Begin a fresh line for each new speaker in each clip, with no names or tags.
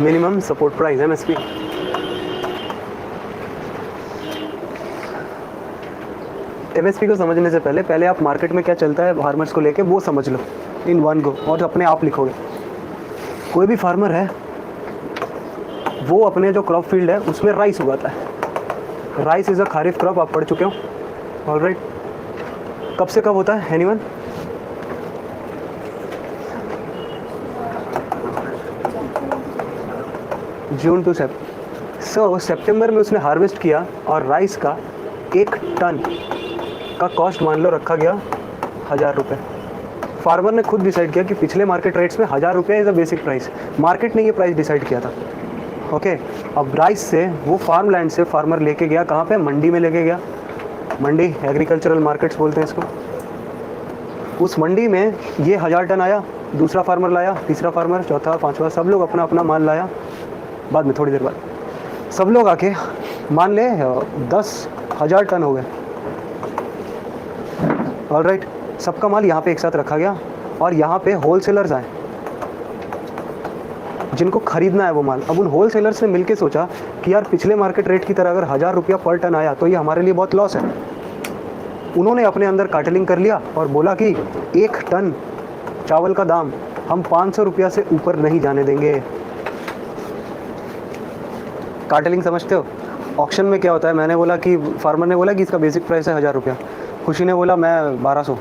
Minimum support price MSP. MSP को समझने से पहले आप मार्केट में क्या चलता है फार्मर्स को लेके वो समझ लो इन वन गो, और अपने आप लिखोगे। कोई भी फार्मर है वो अपने जो क्रॉप फील्ड है उसमें राइस उगाता है। Rice is a kharif crop, आप पढ़ चुके हो ऑलराइट। कब से कब होता है एनीवन? जून टू सितंबर में उसने हार्वेस्ट किया और राइस का 1 टन का कॉस्ट मान लो रखा गया 1000 रुपये। फार्मर ने खुद डिसाइड किया कि पिछले मार्केट रेट्स में 1000 रुपये is a basic price. Market ने ये प्राइस डिसाइड किया था। ओके, अब राइस से वो फार्म लैंड से फार्मर लेके गया कहाँ पे? मंडी में लेके गया। मंडी एग्रीकल्चरल मार्केट्स बोलते हैं इसको। उस मंडी में ये 1000 टन आया, दूसरा फार्मर लाया, तीसरा फार्मर, चौथा, पांचवा, सब लोग अपना अपना माल लाया। बाद में थोड़ी देर बाद सब लोग आके मान ले 10,000 टन हो गए। ऑलराइट, सबका माल यहाँ पे एक साथ रखा गया और यहाँ पे होलसेलर्स आए जिनको खरीदना है वो माल। अब उन होलसेलर्स ने मिलके सोचा कि यार पिछले मार्केट रेट की तरह अगर 1000 रुपया पर टन आया तो ये हमारे लिए बहुत लॉस है। उन्होंने अपने अंदर कार्टेलिंग कर लिया और बोला कि 1 टन चावल का दाम हम 500 रुपया से ऊपर नहीं जाने देंगे। कार्टेलिंग समझते हो? ऑक्शन में क्या होता है? मैंने बोला कि फार्मर ने बोला कि इसका बेसिक प्राइस है 1000 रुपया, खुशी ने बोला मैं 1200,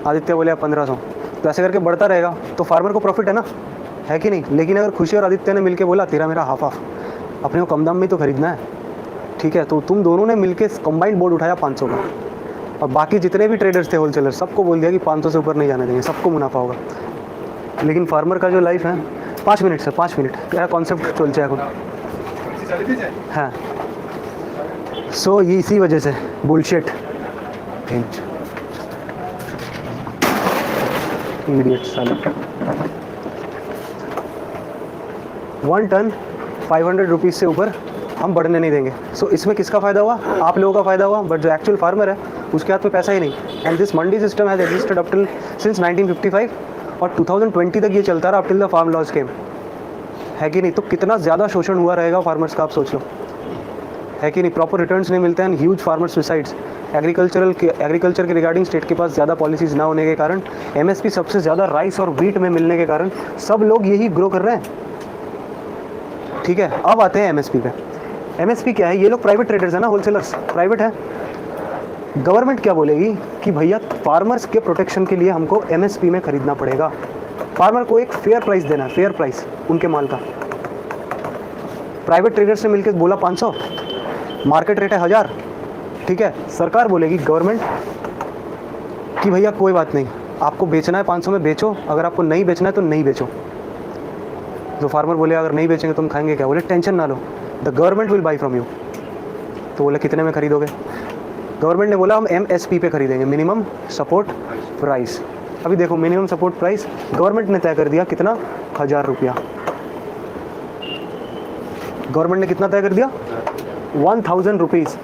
आदित्य बोले 1500, तो ऐसे करके बढ़ता रहेगा तो फार्मर को प्रॉफिट है ना, है कि नहीं? लेकिन अगर खुशी और आदित्य ने मिलके बोला तेरा मेरा हाफ अपने को कम दाम में तो खरीदना है, ठीक है, तो तुम दोनों ने मिलके कंबाइंड बोर्ड उठाया 500 का, और बाकी जितने भी ट्रेडर्स थे होलसेलर सबको बोल दिया कि 500 से ऊपर नहीं जाने देंगे, सबको मुनाफा होगा। लेकिन फार्मर का जो लाइफ है 5 मिनट से 5 मिनट क्या कॉन्सेप्ट चल जाए এখন। हाँ, सो ये इसी वजह से बुलशिट इमीडिएट साले 1 टन 500 रुपीज़ से ऊपर हम बढ़ने नहीं देंगे। सो इसमें किसका फ़ायदा हुआ? आप लोगों का फ़ायदा हुआ, बट जो एक्चुअल फार्मर है उसके हाथ में पैसा ही नहीं। And this mandi system has existed up till since 1955 और 2020 तक ये चलता रहा, up till the farm laws came, है कि नहीं? तो कितना ज़्यादा शोषण हुआ रहेगा फार्मर्स का, आप सोच लो, है कि नहीं? प्रॉपर रिटर्न्स नहीं मिलते हैं, ह्यूज फार्मर सुसाइड्स। एग्रीकल्चर के रिगार्डिंग स्टेट के पास ज़्यादा पॉलिसीज़ ना होने के कारण, एमएसपी सबसे ज़्यादा राइस और व्हीट में मिलने के कारण सब लोग यही ग्रो कर रहे हैं। ठीक है, अब आते हैं एमएसपी पे। एमएसपी क्या है? ये लोग प्राइवेट ट्रेडर्स है ना, होलसेलर्स प्राइवेट है। गवर्नमेंट क्या बोलेगी कि भैया फार्मर्स के प्रोटेक्शन के लिए हमको एमएसपी में खरीदना पड़ेगा, फार्मर को एक फेयर प्राइस देना है, फेयर प्राइस उनके माल का। प्राइवेट ट्रेडर्स ने मिलकर बोला 500, मार्केट रेट है 1000, ठीक है। सरकार बोलेगी गवर्नमेंट कि भैया कोई बात नहीं, आपको बेचना है 500 में बेचो, अगर आपको नहीं बेचना है तो नहीं बेचो। जो फार्मर बोले अगर नहीं बेचेंगे तुम खाएंगे क्या? बोले टेंशन ना लो, the government will buy from you. तो बोले कितने में खरीदोगे? गवर्नमेंट ने बोला हम एमएसपी पे खरीदेंगे, मिनिमम सपोर्ट प्राइस। अभी देखो मिनिमम सपोर्ट प्राइस गवर्नमेंट ने तय कर दिया कितना? 1000 रुपया। गवर्नमेंट ने कितना तय कर दिया? 1000 रुपीज़।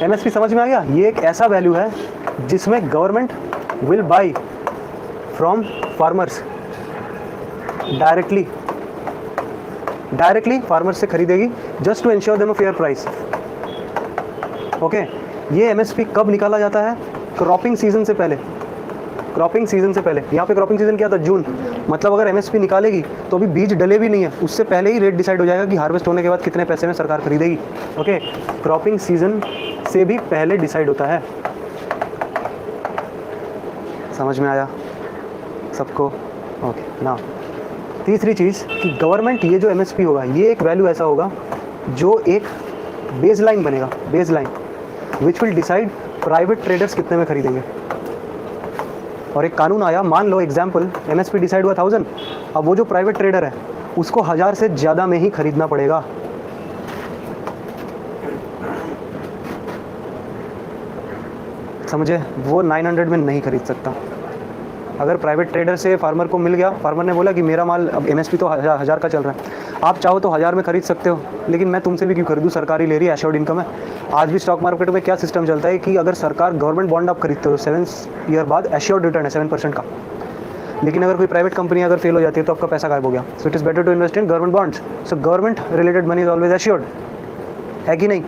एमएसपी समझ में आ गया? ये एक ऐसा वैल्यू है जिसमें government will buy from farmers directly farmers से खरीदेगी, just to ensure them a fair price. Okay, ये एमएसपी कब निकाला जाता है? क्रॉपिंग सीजन से पहले। क्रॉपिंग सीजन से पहले, यहाँ पे क्रॉपिंग सीजन क्या था? जून। मतलब अगर एमएसपी निकालेगी तो अभी बीज डले भी नहीं है, उससे पहले ही रेट डिसाइड हो जाएगा कि हार्वेस्ट होने के बाद कितने पैसे में सरकार खरीदेगी। ओके, क्रॉपिंग सीजन से भी पहले डिसाइड होता है। समझ में आया सबको? ओके ना। तीसरी चीज़ कि गवर्नमेंट ये जो एमएसपी होगा ये एक वैल्यू ऐसा होगा जो एक बेसलाइन बनेगा, baseline which will decide private traders कितने में खरीदेंगे। और एक कानून आया, मान लो एग्जाम्पल एमएसपी डिसाइड हुआ 1000, अब वो जो प्राइवेट ट्रेडर है उसको 1000 से ज़्यादा में ही खरीदना पड़ेगा। समझे? वो 900 में नहीं खरीद सकता। अगर प्राइवेट ट्रेडर से फार्मर को मिल गया, फार्मर ने बोला कि मेरा माल अब एमएसपी तो 1000 का चल रहा है, आप चाहो तो 1000 में खरीद सकते हो, लेकिन मैं तुमसे भी क्यों खरीदूँ, सरकारी ले रही है, एश्योर्ड इनकम है। आज भी स्टॉक मार्केट में क्या सिस्टम चलता है कि अगर सरकार गवर्नमेंट बॉन्ड आप खरीदते हो 7 ईयर बाद एश्योर्ड रिटर्न है 7% का। लेकिन अगर कोई प्राइवेट कंपनी अगर फेल हो जाती है तो आपका पैसा गायब हो गया. So it is better to invest in government bonds. So government related money is always assured, है कि नहीं?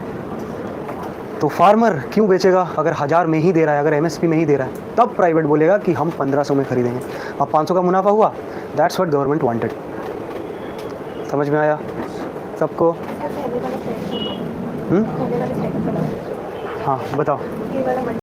तो फार्मर क्यों बेचेगा अगर 1000 में ही दे रहा है, अगर एमएसपी में ही दे रहा है? तब प्राइवेट बोलेगा कि हम 1500 में खरीदेंगे. अब 500 का मुनाफा हुआ. That's what government wanted. समझ में आया सबको? हाँ बताओ.